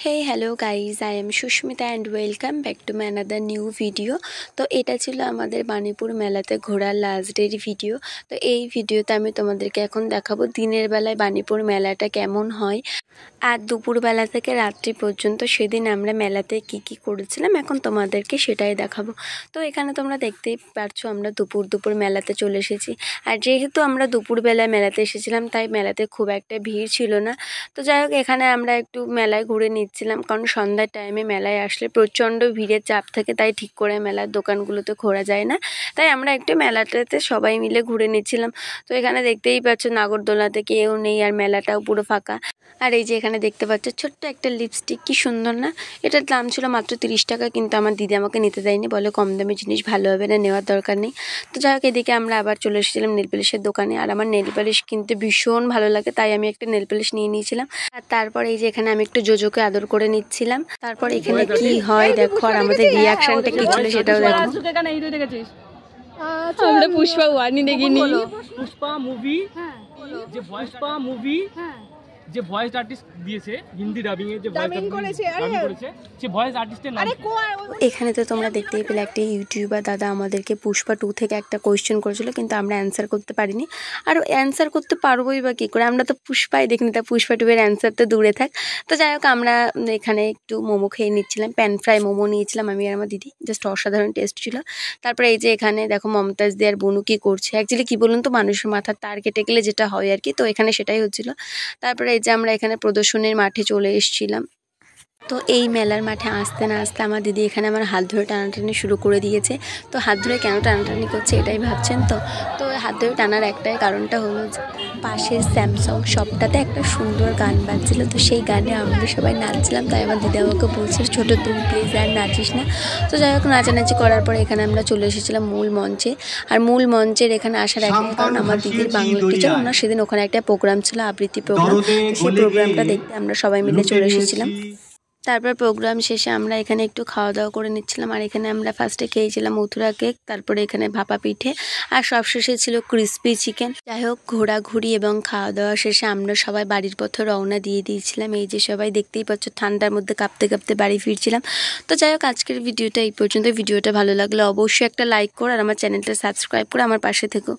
Hey hello guys, I am Shushmita and welcome back to my another new video। তো এটা ছিল আমাদের বাণীপুর মেলাতে ঘোরার লাস্ট ডের ভিডিও। তো এই ভিডিওতে আমি তোমাদেরকে এখন দেখাবো দিনের বেলায় বাণীপুর মেলাটা কেমন হয় আর দুপুরবেলা থেকে রাত্রি পর্যন্ত সেদিন আমরা মেলাতে কি করেছিলাম এখন তোমাদেরকে সেটাই দেখাবো। তো এখানে তোমরা দেখতেই পারছো আমরা দুপুর মেলাতে চলে এসেছি। আর যেহেতু আমরা দুপুরবেলায় মেলাতে এসেছিলাম তাই মেলাতে খুব একটা ভিড় ছিল না। তো যাই হোক এখানে আমরা একটু মেলায় ঘুরে নিচ্ছিলাম, কারণ সন্ধ্যার টাইমে মেলায় আসলে প্রচণ্ড ভিড়ের চাপ থাকে, তাই ঠিক করে মেলার দোকানগুলোতে ঘোরা যায় না। তাই আমরা একটু মেলাটাতে সবাই মিলে ঘুরে নিচ্ছিলাম। তো এখানে দেখতেই পাচ্ছ নাগরদোলাতে কেউ নেই আর মেলাটাও পুরো ফাঁকা। আর এই যে এখানে দেখতে পাচ্ছ ছোট্ট একটা লিপস্টিক, কি সুন্দর না? এটার দাম ছিল মাত্র 30 টাকা, কিন্তু আমার দিদি আমাকে নিতে দেয়নি, বলে কম দামি জিনিস ভালো হবে না, নেওয়ার দরকার নেই। তো যাই হোক এদিকে আমরা আবার চলে এসেছিলাম নেল পালিশের দোকানে। আর আমার নেল পালিশ কিনতে ভীষণ ভালো লাগে, তাই আমি একটা নেল পালিশ নিয়ে নিয়েছিলাম। আর তারপর এই যে এখানে আমি একটু জোজোকে আদর করে নিচ্ছিলাম। তারপর এখানে কি হয় দেখো, আর আমাদের রিয়াকশনটা কি ছিল সেটাও দেখো। আমরা পুষ্পা ওয়ানি দেখিনি। পুষ্পা মুভি যে ভয়েস আর্টিস্ট দিয়েছে হিন্দি ডাবিং এ, যে ডাবিং করেছে সে ভয়েস আর্টিস্টের নাম। এখানে তো তোমরা দেখতেই পেলে একটা ইউটিউবার দাদা আমাদেরকে পুষ্পা 2 থেকে একটা কোয়েশ্চেন করেছিল, কিন্তু আমরা অ্যান্সার করতে পারিনি। আর অ্যান্সার করতে পারবোই বা কী করে, আমরা তো পুষ্পাই দেখিনি, তা পুষ্পা 2 এর অ্যান্সার তো দূরে থাক। তো যাই হোক আমরা এখানে একটু মোমো খেয়ে নিচ্ছিলাম, প্যান ফ্রাই মোমো নিয়েছিলাম আমি আর আমার দিদি, জাস্ট অসাধারণ টেস্ট ছিল। তারপরে এই যে এখানে দেখো মমতাজ দি আর বনু কী করছে। অ্যাকচুয়ালি কী বলুন তো, মানুষের মাথার তার কেটে গেলে যেটা হয় আর কি, তো এখানে সেটাই হচ্ছিলো। তারপরে এই যে আমরা এখানে প্রদর্শনীর মাঠে চলে এসেছিলাম। তো এই মেলার মাঠে আসতে না আসতে আমার দিদি এখানে আমার হাত ধরে টানাটানি শুরু করে দিয়েছে। তো হাত ধরে কেন টানাটানি করছে এটাই ভাবছেন তো। তো হাত ধরে টানার একটাই কারণটা হলো যে পাশের স্যামসাং শপটাতে একটা সুন্দর গান বাজছিল, তো সেই গানে আমরা সবাই নাচছিলাম। তাই আমার দিদি আমাকে বলছে ছোটো তুমি প্লিজ আর নাচিস না। তো যাই হোক নাচানাচি করার পরে এখানে আমরা চলে এসেছিলাম মূল মঞ্চে। আর মূল মঞ্চের এখানে আসার একটাই কারণ, আমার দিদির বাংলা টিচার ওনার সেদিন ওখানে একটা প্রোগ্রাম ছিল, আবৃত্তি প্রোগ্রাম। সেই প্রোগ্রামটা দেখতে আমরা সবাই মিলে চলে এসেছিলাম। তারপর প্রোগ্রাম শেষে আমরা এখানে একটু খাওয়া দাওয়া করে নিচ্ছিলাম। আর এখানে আমরা ফার্স্টে খেয়েছিলাম মথুরা কেক, তারপরে এখানে ভাপা পিঠে, আর সবশেষে ছিল ক্রিস্পি চিকেন। যাই হোক ঘোরাঘুরি এবং খাওয়া দাওয়া শেষে আমরা সবাই বাড়ির পথে রওনা দিয়ে দিয়েছিলাম। এই যে সবাই দেখতেই পাচ্ছ ঠান্ডার মধ্যে কাঁপতে কাঁপতে বাড়ি ফিরছিলাম। তো যাই হোক আজকের ভিডিওটা এই পর্যন্ত। ভিডিওটা ভালো লাগলে অবশ্যই একটা লাইক করো আর আমার চ্যানেলটা সাবস্ক্রাইব করে আমার পাশে থেকো।